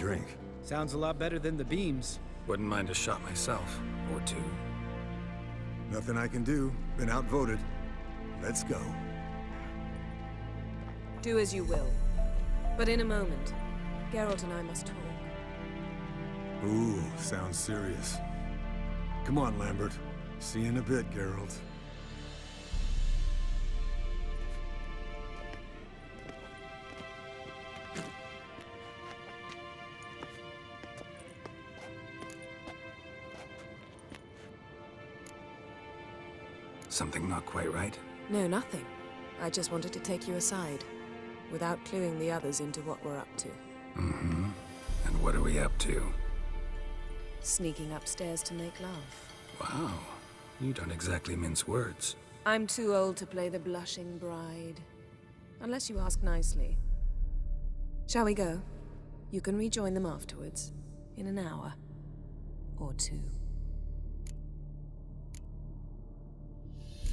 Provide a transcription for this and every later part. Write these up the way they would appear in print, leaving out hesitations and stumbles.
drink. Sounds a lot better than the beams. Wouldn't mind a shot myself, or two. Nothing I can do. Been outvoted. Let's go. Do as you will. But in a moment, Geralt and I must talk. Ooh, sounds serious. Come on, Lambert. See you in a bit, Geralt. Something not quite right? No, nothing. I just wanted to take you aside, without cluing the others into what we're up to. Mm-hmm. And what are we up to? Sneaking upstairs to make love. Wow. You don't exactly mince words. I'm too old to play the blushing bride. Unless you ask nicely. Shall we go? You can rejoin them afterwards. In an hour. Or two.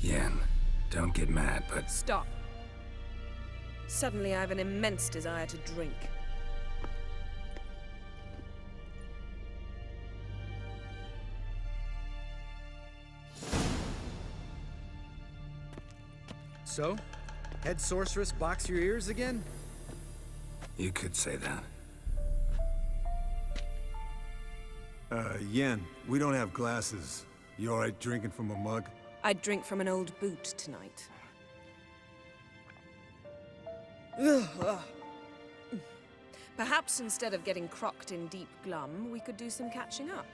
Yen, don't get mad, but... Stop. Suddenly I have an immense desire to drink. So? Head sorceress box your ears again? You could say that. Yen, we don't have glasses. You alright drinking from a mug? I'd drink from an old boot tonight. Perhaps instead of getting crocked in deep glum, we could do some catching up.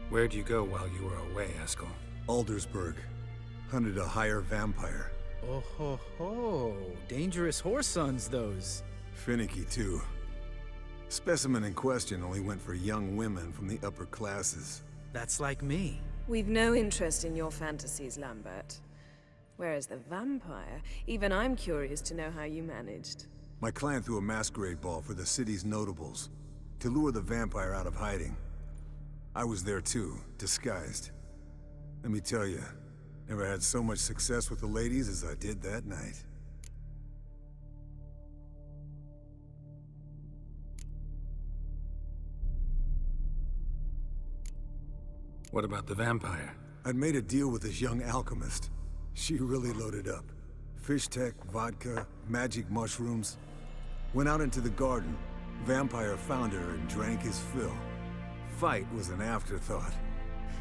Where'd you go while you were away, Eskel? Aldersburg. Hunted a higher vampire. Oh ho ho. Dangerous horse sons, those. Finicky, too. Specimen in question only went for young women from the upper classes. That's like me. We've no interest in your fantasies, Lambert. Whereas the vampire, even I'm curious to know how you managed. My clan threw a masquerade ball for the city's notables, to lure the vampire out of hiding. I was there too, disguised. Let me tell you, never had so much success with the ladies as I did that night. What about the vampire? I'd made a deal with this young alchemist. She really loaded up. Fish tech, vodka, magic mushrooms. Went out into the garden. Vampire found her and drank his fill. Fight was an afterthought.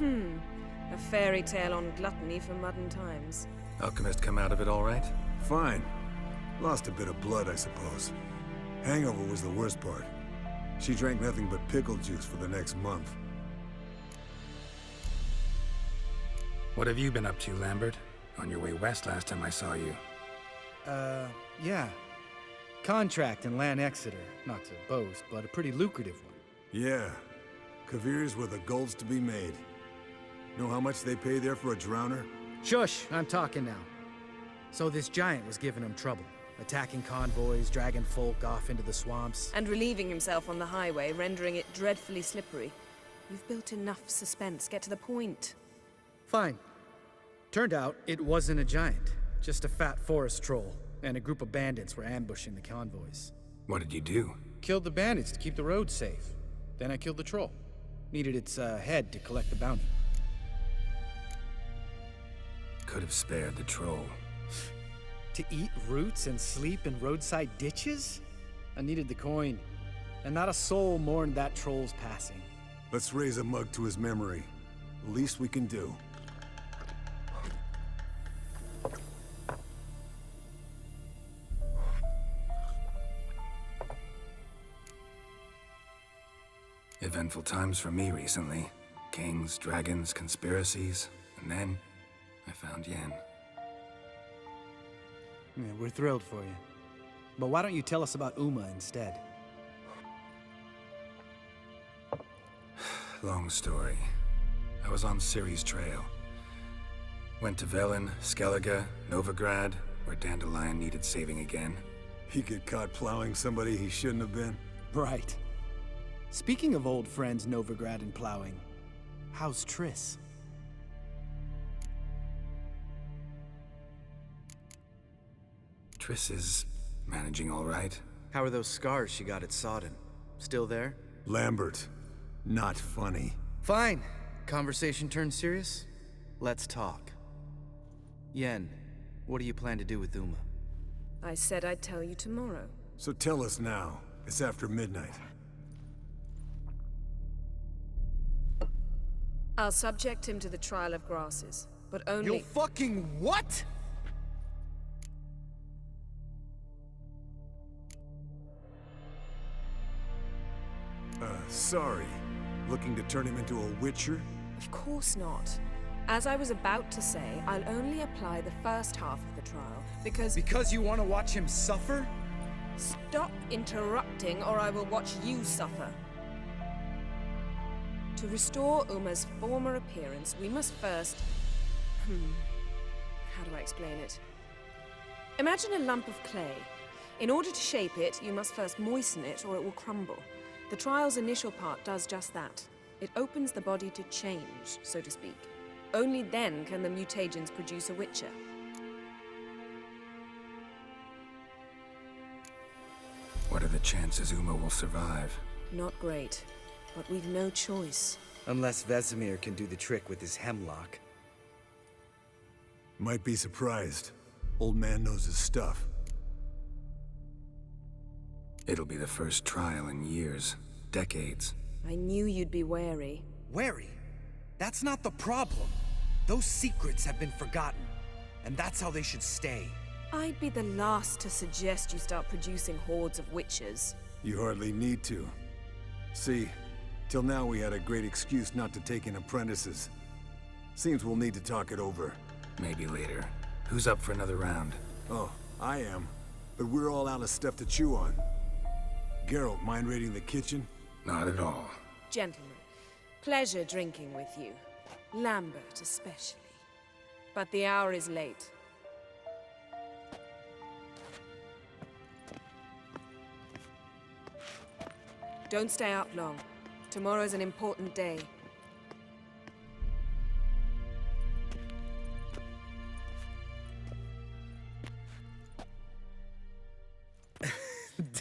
A fairy tale on gluttony for modern times. Alchemist come out of it all right? Fine. Lost a bit of blood, I suppose. Hangover was the worst part. She drank nothing but pickle juice for the next month. What have you been up to, Lambert? On your way west last time I saw you. Yeah. Contract in Lan Exeter. Not to boast, but a pretty lucrative one. Yeah. Kavir's were the gold's to be made. Know how much they pay there for a drowner? Shush, I'm talking now. So this giant was giving him trouble. Attacking convoys, dragging folk off into the swamps. And relieving himself on the highway, rendering it dreadfully slippery. You've built enough suspense. Get to the point. Fine. Turned out it wasn't a giant. Just a fat forest troll. And a group of bandits were ambushing the convoys. What did you do? Killed the bandits to keep the roads safe. Then I killed the troll. Needed its head to collect the bounty. Could have spared the troll. To eat roots and sleep in roadside ditches? I needed the coin. And not a soul mourned that troll's passing. Let's raise a mug to his memory. The least we can do. Eventful times for me recently. Kings, dragons, conspiracies, and then I found Yen. Yeah, we're thrilled for you. But why don't you tell us about Uma instead? Long story. I was on Ciri's trail. Went to Velen, Skellige, Novigrad, where Dandelion needed saving again. He get caught plowing somebody he shouldn't have been. Right. Speaking of old friends Novigrad and plowing, how's Triss? Triss is managing all right. How are those scars she got at Sodden? Still there? Lambert, not funny. Fine. Conversation turned serious? Let's talk. Yen, what do you plan to do with Uma? I said I'd tell you tomorrow. So tell us now. It's after midnight. I'll subject him to the trial of grasses, but only— You'll fucking what? Sorry. Looking to turn him into a witcher? Of course not. As I was about to say, I'll only apply the first half of the trial, because— Because you want to watch him suffer? Stop interrupting, or I will watch you suffer. To restore Uma's former appearance, we must first— how do I explain it? Imagine a lump of clay. In order to shape it, you must first moisten it, or it will crumble. The trial's initial part does just that. It opens the body to change, so to speak. Only then can the mutagens produce a witcher. What are the chances Uma will survive? Not great, but we've no choice. Unless Vesemir can do the trick with his hemlock. Might be surprised. Old man knows his stuff. It'll be the first trial in years, decades. I knew you'd be wary. Wary? That's not the problem. Those secrets have been forgotten, and that's how they should stay. I'd be the last to suggest you start producing hordes of witches. You hardly need to. See, till now we had a great excuse not to take in apprentices. Seems we'll need to talk it over. Maybe later. Who's up for another round? Oh, I am. But we're all out of stuff to chew on. Geralt, mind raiding the kitchen? Not at all. Gentlemen, pleasure drinking with you. Lambert especially. But the hour is late. Don't stay up long. Tomorrow's an important day.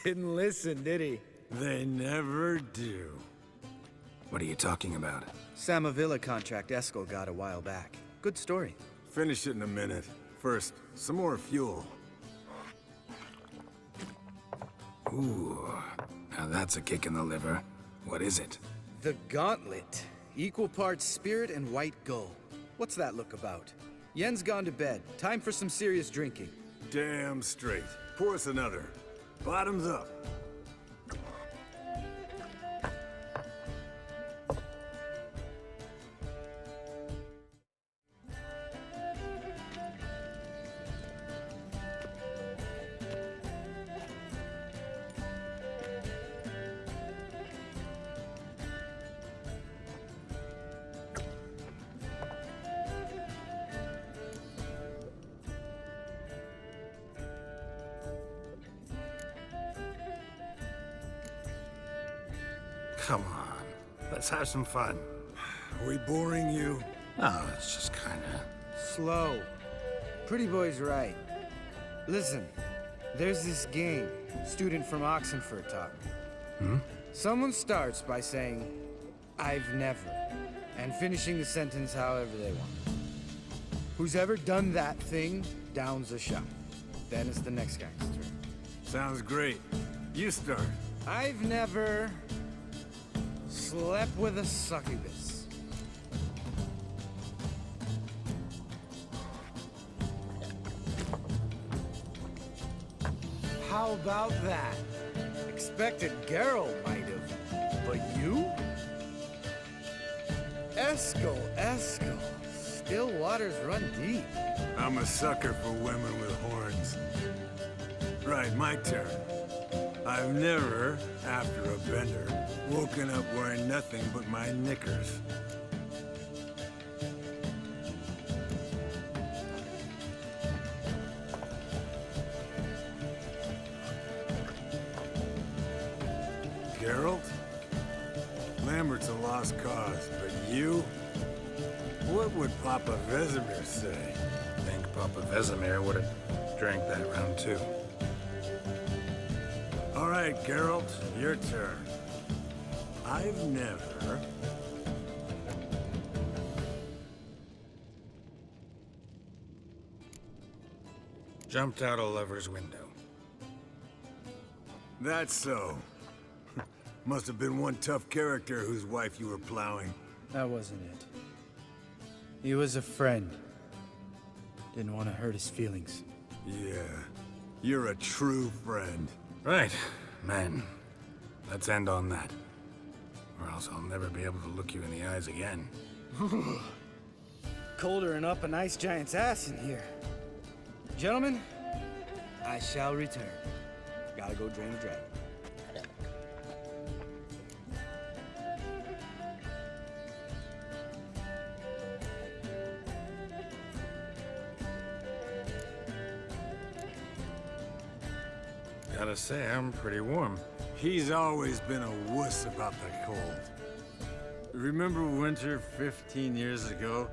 Didn't listen, did he? They never do. What are you talking about? Samavilla contract Eskel got a while back. Good story. Finish it in a minute. First, some more fuel. Ooh, now that's a kick in the liver. What is it? The Gauntlet. Equal parts spirit and white gull. What's that look about? Yen's gone to bed. Time for some serious drinking. Damn straight. Pour us another. Bottoms up. Come on, let's have some fun. Are we boring you? Oh, it's just kinda... Slow. Pretty boy's right. Listen, there's this game. Student from Oxenford taught me. Someone starts by saying, "I've never," and finishing the sentence however they want. Who's ever done that thing downs a shot. Then it's the next guy's turn. Sounds great. You start. I've never slept with a succubus. How about that? Expected Geralt might have, but you? Eskel. Still waters run deep. I'm a sucker for women with horns. Right, my turn. I've never, after a bender, woken up wearing nothing but my knickers. Geralt? Lambert's a lost cause, but you? What would Papa Vesemir say? Think Papa Vesemir would have drank that round too. All right, Geralt, your turn. I've never... Jumped out a lover's window. That's so. Must have been one tough character whose wife you were plowing. That wasn't it. He was a friend. Didn't want to hurt his feelings. Yeah, you're a true friend. Right, man. Let's end on that. Or else I'll never be able to look you in the eyes again. Colder and up an ice giant's ass in here. Gentlemen, I shall return. Gotta go drain the dragon. Gotta say, I'm pretty warm. He's always been a wuss about the cold. Remember winter 15 years ago,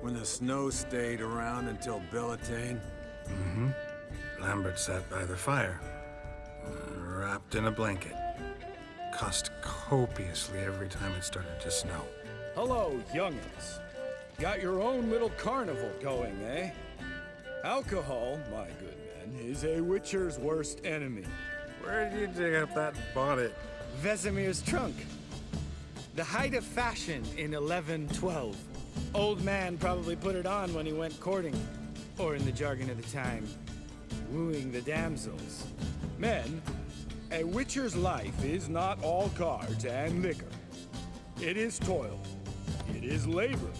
when the snow stayed around until Beltane? Mm-hmm. Lambert sat by the fire, wrapped in a blanket. Cussed copiously every time it started to snow. Hello, youngins. Got your own little carnival going, eh? Alcohol, my good men, is a witcher's worst enemy. Where did you dig up that bonnet? Vesemir's trunk. The height of fashion in 1112. Old man probably put it on when he went courting. Or in the jargon of the time, wooing the damsels. Men, a witcher's life is not all cards and liquor. It is toil. It is labor.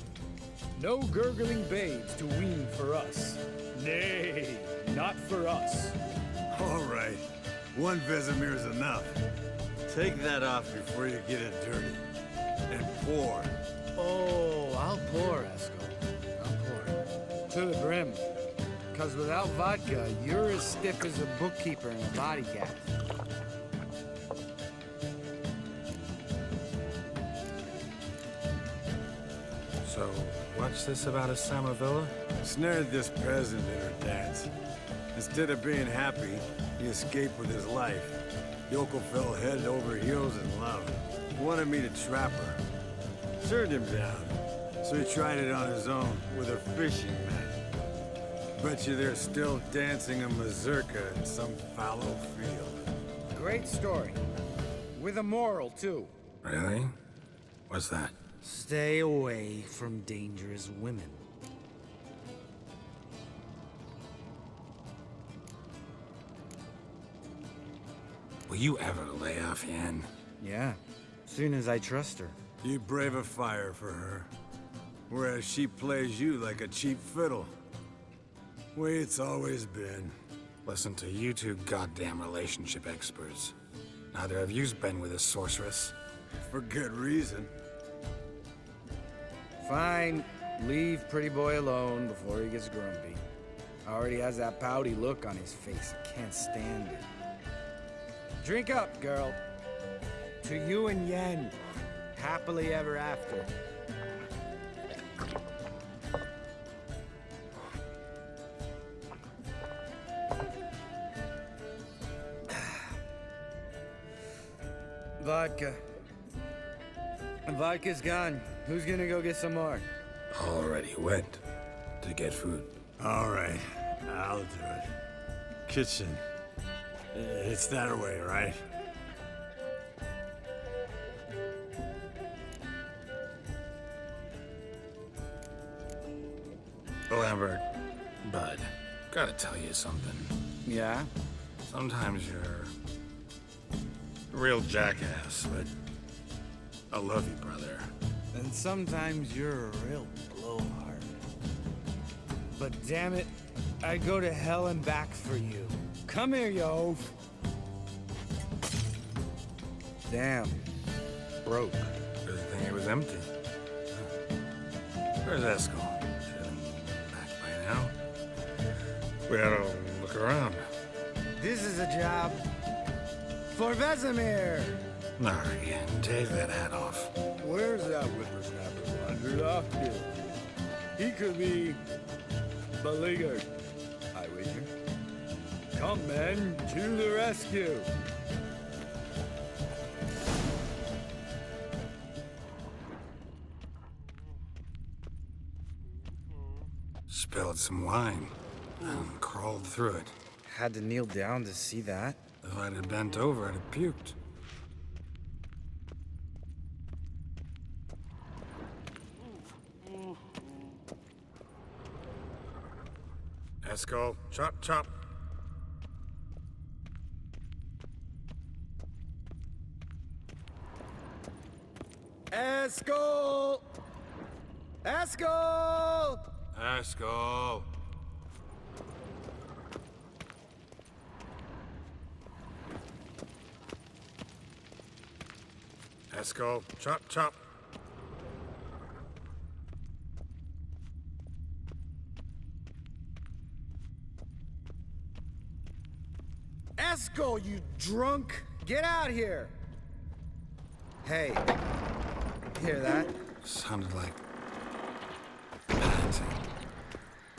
No gurgling babes to wean for us. Nay, not for us. All right, one Vesemir's enough. Take that off before you get it dirty. And pour. Oh, I'll pour, Eskel. I'll pour. To the brim. Because without vodka, you're as stiff as a bookkeeper in a body gap. So, what's this about a Samavilla? Snared this peasant in her dance. Instead of being happy, he escaped with his life. Yoko fell head over heels in love. Wanted me to trap her. Turned him down. So he tried it on his own with a fishing net. Bet you they're still dancing a mazurka in some fallow field. Great story. With a moral, too. Really? What's that? Stay away from dangerous women. Will you ever lay off, Yen? Yeah, soon as I trust her. You brave a fire for her. Whereas she plays you like a cheap fiddle. Way it's always been. Listen to you two goddamn relationship experts. Neither of you's been with a sorceress. For good reason. Fine, leave pretty boy alone before he gets grumpy. Already has that pouty look on his face. I can't stand it. Drink up, girl. To you and Yen. Happily ever after. Vodka. Vodka's gone. Who's gonna go get some more? Already went to get food. All right, I'll do it. Kitchen. It's that way, right? Lambert, bud, gotta tell you something. Yeah? Sometimes you're a real jackass, but I love you, brother. And sometimes you're a real blowhard. But damn it, I'd go to hell and back for you. Come here, yo. Damn. Broke. Good thing it was empty. Where's Eskel? Should be back by now. We ought to look around. This is a job for Vesemir. No, again, take that hat off. Where's that whippersnapper wandered off to? He could be beleaguered, I wager. Come, men, to the rescue. Spilled some wine and crawled through it. Had to kneel down to see that. If I'd have bent over, I'd have puked. Eskel, chop, chop. Eskel! Eskel! Eskel. Eskel, chop, chop. Eskel, you drunk! Get out here! Hey, hear that? Sounded like panting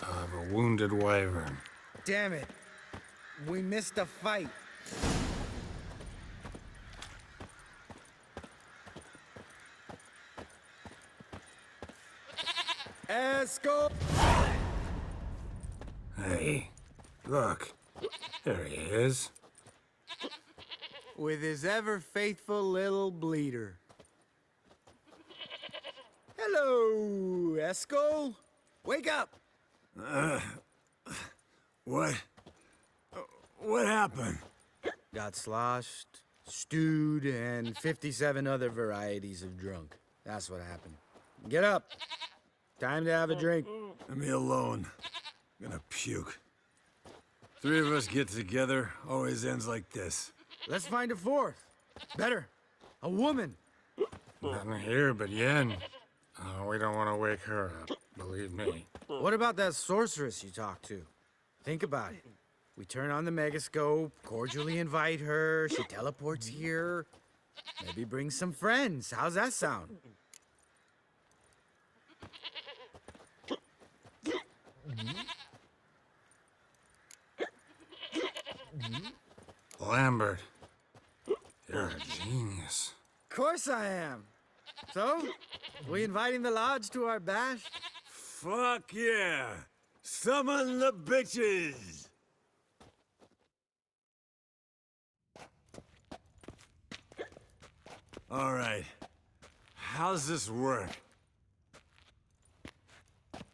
of a wounded wyvern. Damn it. We missed a fight. Eskel! Hey, look. There he is. With his ever-faithful little bleeder. Hello, Eskel. Wake up! What? What happened? Got sloshed, stewed, and 57 other varieties of drunk. That's what happened. Get up. Time to have a drink. Leave me alone. I'm gonna puke. Three of us get together, always ends like this. Let's find a fourth. Better. A woman. Nothing here but Yen. We don't want to wake her up, believe me. What about that sorceress you talked to? Think about it. We turn on the megascope, cordially invite her, she teleports here. Maybe bring some friends. How's that sound? Lambert, you're a genius. Of course I am. So, we inviting the lodge to our bash? Fuck yeah! Summon the bitches! All right. How's this work?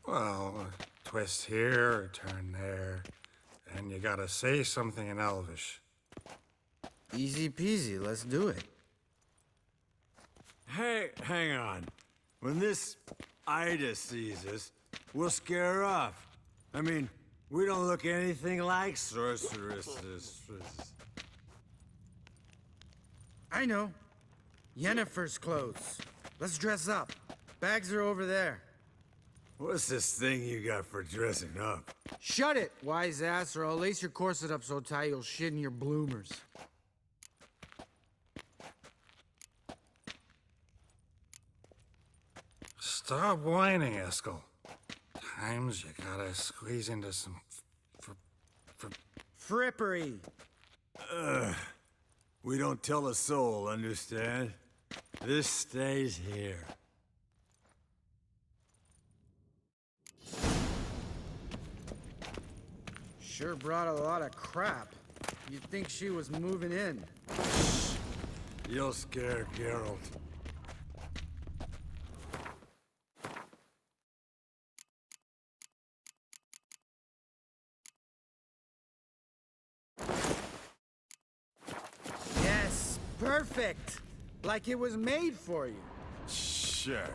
Well, a twist here, a turn there, and you gotta say something in Elvish. Easy peasy, let's do it. Hey, hang on. When this Ida sees us, we'll scare her off. I mean, we don't look anything like sorceresses. I know. Yennefer's clothes. Let's dress up. Bags are over there. What's this thing you got for dressing up? Shut it, wise ass, or I'll lace your corset up so tight you'll shit in your bloomers. Stop whining, Eskel. Times you gotta squeeze into some Frippery. We don't tell a soul, understand? This stays here. Sure brought a lot of crap. You'd think she was moving in. You'll scare Geralt. Yes, perfect. Like it was made for you. Sure.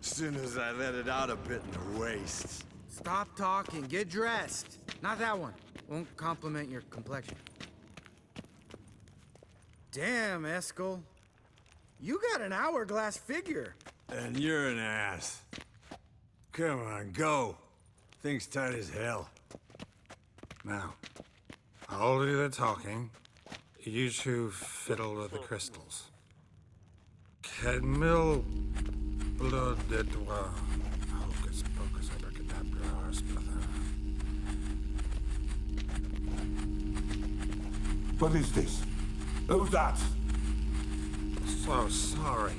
Soon as I let it out a bit in her waist. Stop talking, get dressed. Not that one. Won't compliment your complexion. Damn, Eskel. You got an hourglass figure. And you're an ass. Come on, go. Thing's tight as hell. Now, I'll do the talking. You two fiddle with the crystals. Cadmil blood de doigt. Hocus pocus abracadabra splather. What is this? Who's that? So sorry.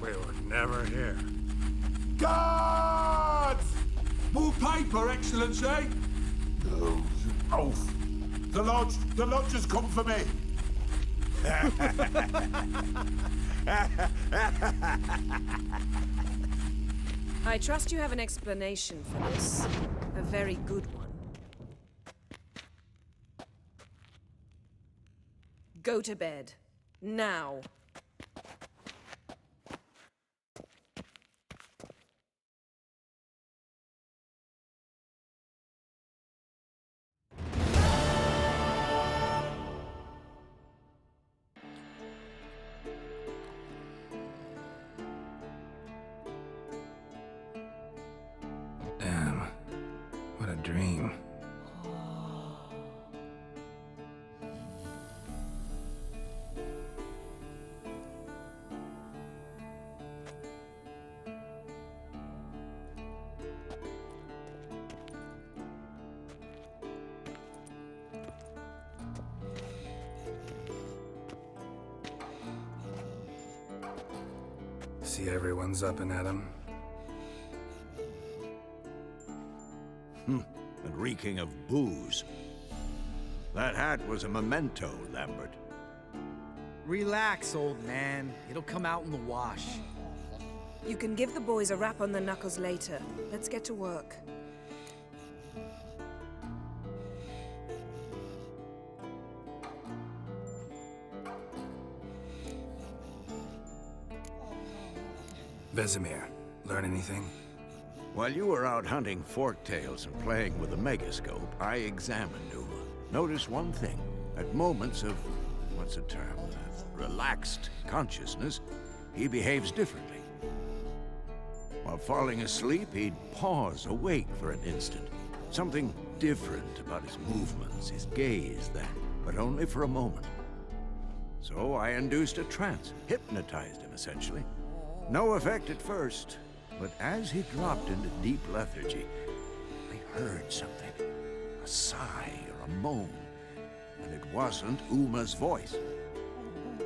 We were never here. Guards! More paper, Excellency! No, oath. The lodge has come for me. I trust you have an explanation for this. A very good one. Go to bed. Now. Damn. What a dream. See everyone's up and at 'em. And reeking of booze. That hat was a memento, Lambert. Relax, old man. It'll come out in the wash. You can give the boys a rap on the knuckles later. Let's get to work. Vesemir, learn anything? While you were out hunting forktails and playing with the megascope, I examined Uma. Notice one thing. At moments of, what's the term? Relaxed consciousness, he behaves differently. While falling asleep, he'd pause awake for an instant. Something different about his movements, his gaze then, but only for a moment. So I induced a trance, hypnotized him essentially. No effect at first, but as he dropped into deep lethargy, I heard something. A sigh or a moan. And it wasn't Uma's voice.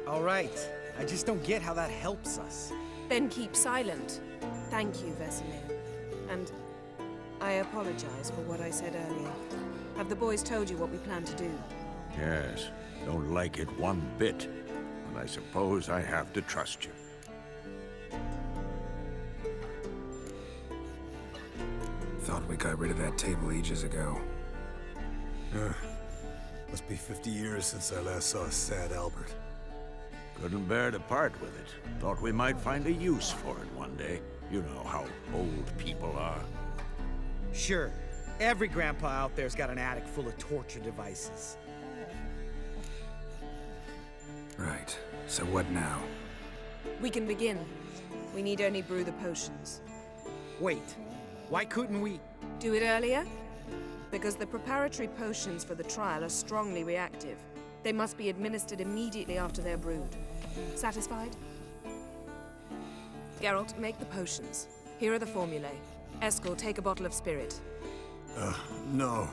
All right. I just don't get how that helps us. Then keep silent. Thank you, Vesemir. And I apologize for what I said earlier. Have the boys told you what we plan to do? Yes, don't like it one bit. But I suppose I have to trust you. Thought we got rid of that table ages ago. Must be 50 years since I last saw sad Albert. Couldn't bear to part with it. Thought we might find a use for it one day. You know how old people are. Sure. Every grandpa out there's got an attic full of torture devices. Right. So what now? We can begin. We need only brew the potions. Wait. Why couldn't we? Do it earlier? Because the preparatory potions for the trial are strongly reactive. They must be administered immediately after they're brewed. Satisfied? Geralt, make the potions. Here are the formulae. Eskel, take a bottle of spirit. No.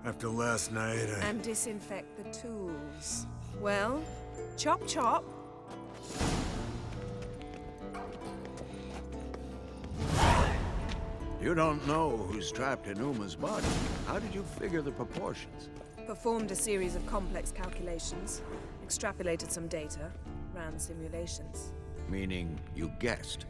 After last night, And disinfect the tools. Well, chop chop. You don't know who's trapped in Uma's body. How did you figure the proportions? Performed a series of complex calculations. Extrapolated some data. Ran simulations. Meaning you guessed.